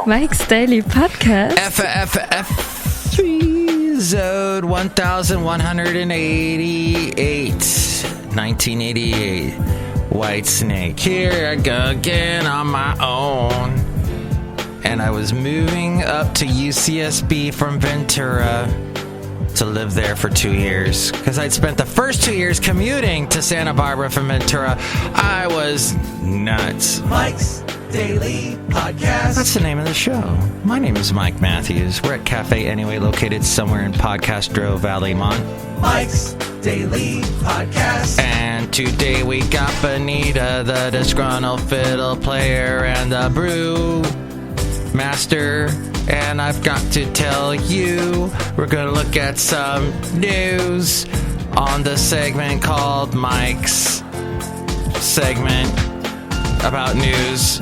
Mike's Daily Podcast. Episode 1188. 1988. White Snake. Here I go again on my own. And I was moving up to UCSB from Ventura to live there for 2 years. Because I'd spent the first 2 years commuting to Santa Barbara from Ventura. I was nuts. Mike's Daily Podcast. That's the name of the show. My name is Mike Matthews. We're at Cafe Anyway, located somewhere in Podcastro Valley, Mike's Daily Podcast. And today we got Benita, the Disgruntled Fiddle Player, and the Brewmaster. And I've got to tell you, we're going to look at some news on the segment called Mike's segment about news.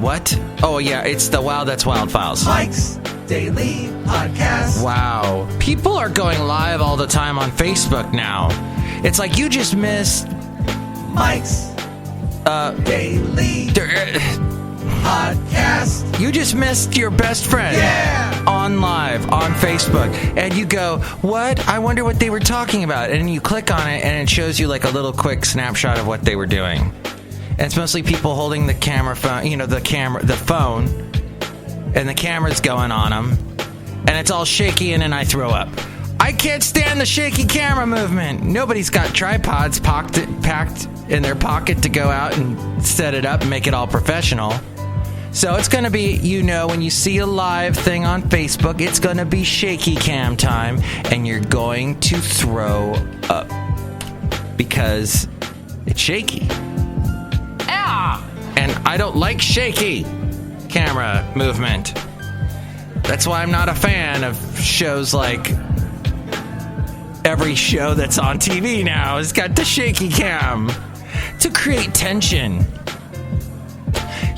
What? Oh, yeah, it's the Wow That's Wild Files. Mike's Daily Podcast. Wow. People are going live all the time on Facebook now. It's like you just missed Mike's Daily Podcast. You just missed your best friend on live on Facebook. And you go, what? I wonder what they were talking about. And you click on it and it shows you like a little quick snapshot of what they were doing. And it's mostly people holding the camera phone, the phone, and the camera's going on them. And it's all shaky and then I throw up. I can't stand the shaky camera movement. Nobody's got tripods packed in their pocket to go out and set it up and make it all professional. So it's going to be, when you see a live thing on Facebook, it's going to be shaky cam time, and you're going to throw up because it's shaky. And I don't like shaky camera movement. That's why I'm not a fan of shows like every show that's on TV now has got the shaky cam to create tension.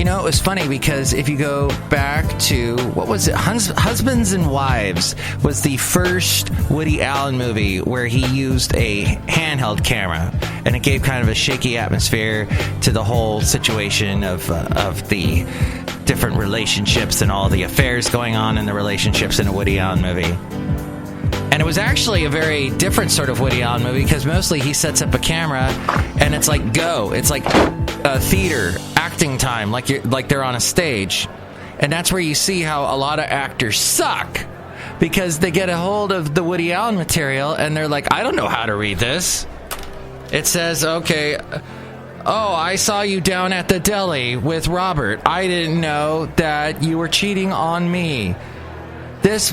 It was funny because if you go back to, what was it? Husbands and Wives was the first Woody Allen movie where he used a handheld camera, and it gave kind of a shaky atmosphere to the whole situation of the different relationships and all the affairs going on in the relationships in a Woody Allen movie. And it was actually a very different sort of Woody Allen movie because mostly he sets up a camera and it's like go. It's like theater, acting time, like they're on a stage. And that's where you see how a lot of actors suck because they get a hold of the Woody Allen material and they're like, I don't know how to read this. It says, okay, I saw you down at the deli with Robert. I didn't know that you were cheating on me. This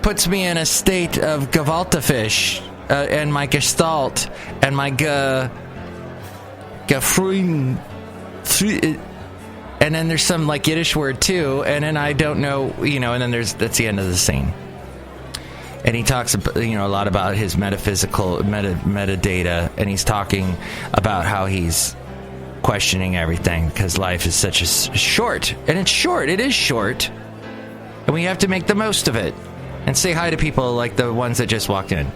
puts me in a state of Gewaltfisch and my Gestalt and my Gefreund. And then there's some like Yiddish word too, and then I don't know, and then that's the end of the scene. And he talks, a lot about his metaphysical metadata, and he's talking about how he's questioning everything because life is such a short, and it's short. It is short, and we have to make the most of it. And say hi to people like the ones that just walked in.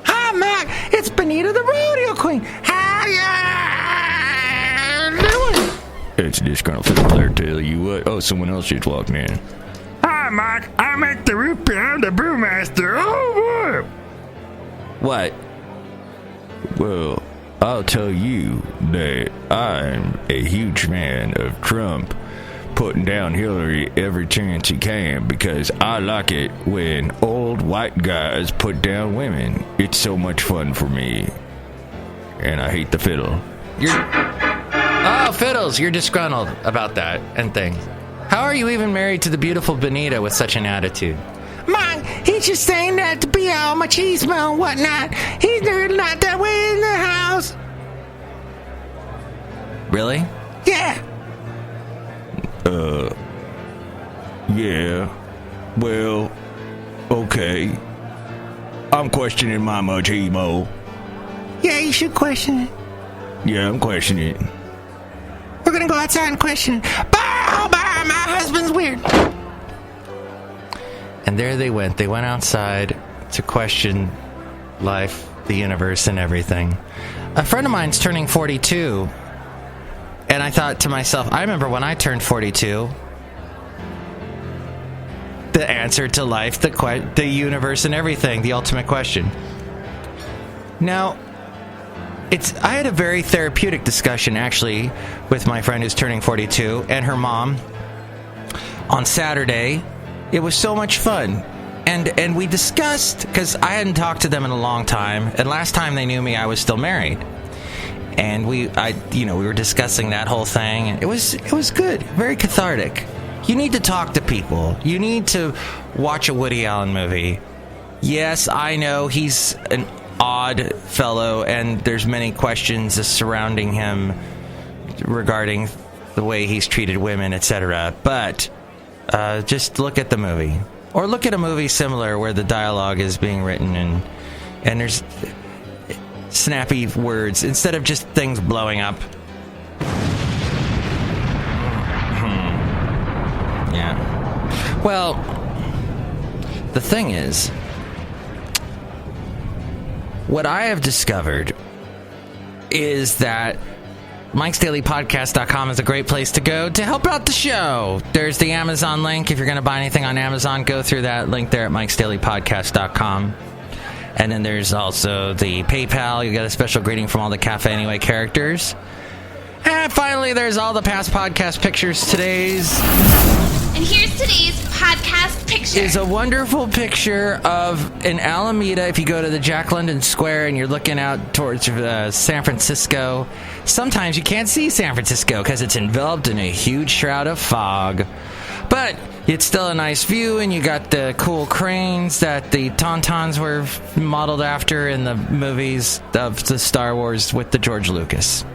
Hi, Mac. It's Benita, the rodeo queen. How you doing? It's Disgruntled Fiddle Player. Tell you what. Oh, someone else just walked in. Hi, Mike. I'm at the roof behind the Brewmaster. Oh, boy. What? Well, I'll tell you that I'm a huge fan of Trump putting down Hillary every chance he can because I like it when old white guys put down women. It's so much fun for me. And I hate the fiddle. Fiddles, you're disgruntled about that and things. How are you even married to the beautiful Benita with such an attitude? Mike, he's just saying that to be all machismo and whatnot. He's not that way in the house. Really? Yeah. Yeah. Well, okay. I'm questioning my machismo. Yeah, you should question it. Yeah, I'm questioning it. We're gonna go outside and question it. My husband's weird. And there they went. They went outside to question life, the universe, and everything. A friend of mine's turning 42. And I thought to myself, I remember when I turned 42, the answer to life, the universe and everything, the ultimate question. Now, I had a very therapeutic discussion, actually, with my friend who's turning 42 and her mom on Saturday. It was so much fun. And we discussed, because I hadn't talked to them in a long time, and last time they knew me, I was still married. And we were discussing that whole thing, and it was good, very cathartic. You need to talk to people. You need to watch a Woody Allen movie. Yes, I know he's an odd fellow, and there's many questions surrounding him regarding the way he's treated women, etc. But just look at the movie. Or look at a movie similar where the dialogue is being written and there's snappy words instead of just things blowing up. Yeah. Well, the thing is, what I have discovered is that MIKEs-DAILY-PODCAST.com is a great place to go to help out the show. There's the Amazon link. If you're going to buy anything on Amazon, go through that link there at MIKEs-DAILY-PODCAST.com. And then there's also the PayPal. You get a special greeting from all the Cafe Anyway characters. And finally, there's all the past podcast pictures. Today's... And here's today's podcast picture. Is a wonderful picture of an Alameda. If you go to the Jack London Square and you're looking out towards San Francisco, sometimes you can't see San Francisco because it's enveloped in a huge shroud of fog. But it's still a nice view, and you got the cool cranes that the Tauntauns were modeled after in the movies of the Star Wars with the George Lucas.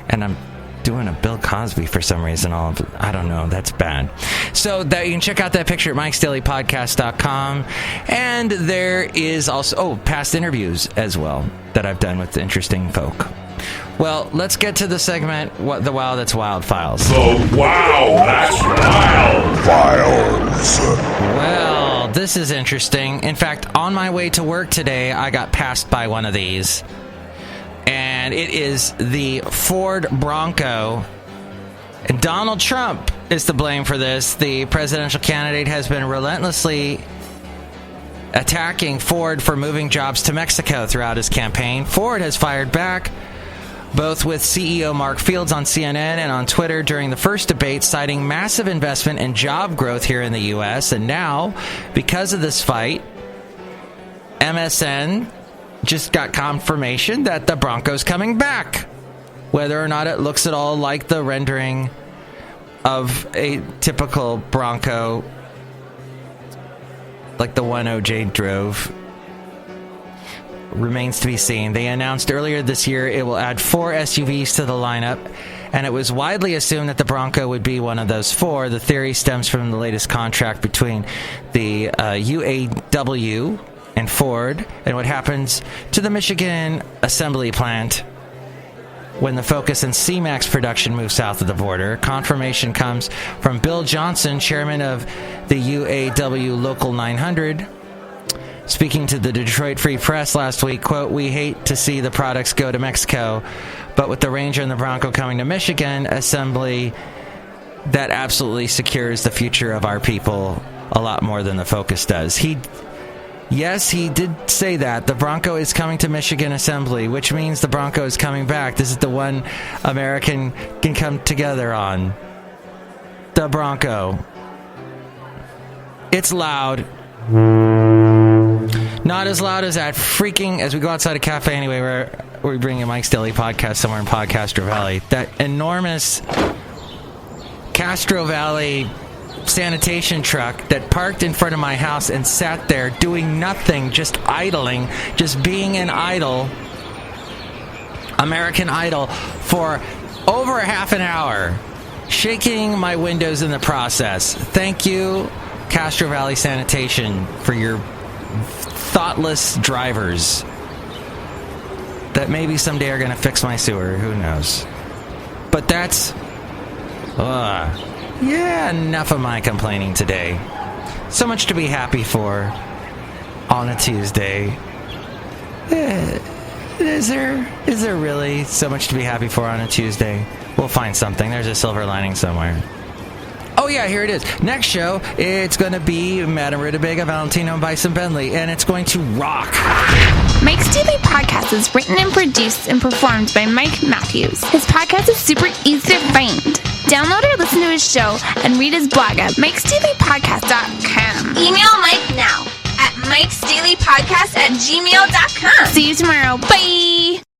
And I'm doing a Bill Cosby for some reason. I don't know. That's bad. So that you can check out that picture at MIKEs-DAILY-PODCAST.com. And there is also past interviews as well that I've done with interesting folk. Well, let's get to the segment, the Wow That's Wild Files. The Wow That's Wild Files. Well, this is interesting. In fact, on my way to work today, I got passed by one of these. And it is the Ford Bronco. And Donald Trump is to blame for this. The presidential candidate has been relentlessly attacking Ford for moving jobs to Mexico throughout his campaign. Ford has fired back, both with CEO Mark Fields on CNN and on Twitter during the first debate, citing massive investment and job growth here in the U.S. And now, because of this fight, MSN just got confirmation that the Bronco's coming back, whether or not it looks at all like the rendering of a typical Bronco, like the one OJ drove, remains to be seen. They announced earlier this year it will add 4 SUVs to the lineup, and it was widely assumed that the Bronco would be one of those 4. The theory stems from the latest contract between the UAW and Ford, and what happens to the Michigan assembly plant when the Focus and C-Max production moves south of the border. Confirmation comes from Bill Johnson, chairman of the UAW Local 900, speaking to the Detroit Free Press last week. Quote, "We hate to see the products go to Mexico, but with the Ranger and the Bronco coming to Michigan assembly, that absolutely secures the future of our people a lot more than the Focus does." Yes, he did say that. The Bronco is coming to Michigan assembly, which means the Bronco is coming back. This is the one American can come together on. The Bronco. It's loud. Not as loud as that freaking, as we go outside a cafe anyway, where we bring a Mike's Daily Podcast somewhere in Podcastro Valley. That enormous Castro Valley sanitation truck that parked in front of my house and sat there doing nothing, just idling, just being an idle, American Idol, for over a half an hour, shaking my windows in the process. Thank you, Castro Valley Sanitation, for your thoughtless drivers that maybe someday are going to fix my sewer. Who knows? But that's... yeah, enough of my complaining today. So much to be happy for on a Tuesday. Is there really so much to be happy for on a Tuesday? We'll find something. There's a silver lining somewhere. Oh, yeah, here it is. Next show, it's going to be Madame Rootabega, Valentino, and Bison Bentley, and it's going to rock. Mike's Daily Podcast is written and produced and performed by Mike Matthews. His podcast is super easy to find. Download or listen to his show and read his blog at MIKEs-DAILY-PODCAST.com. Email Mike now at MIKEs-DAILY-PODCAST@gmail.com. See you tomorrow. Bye!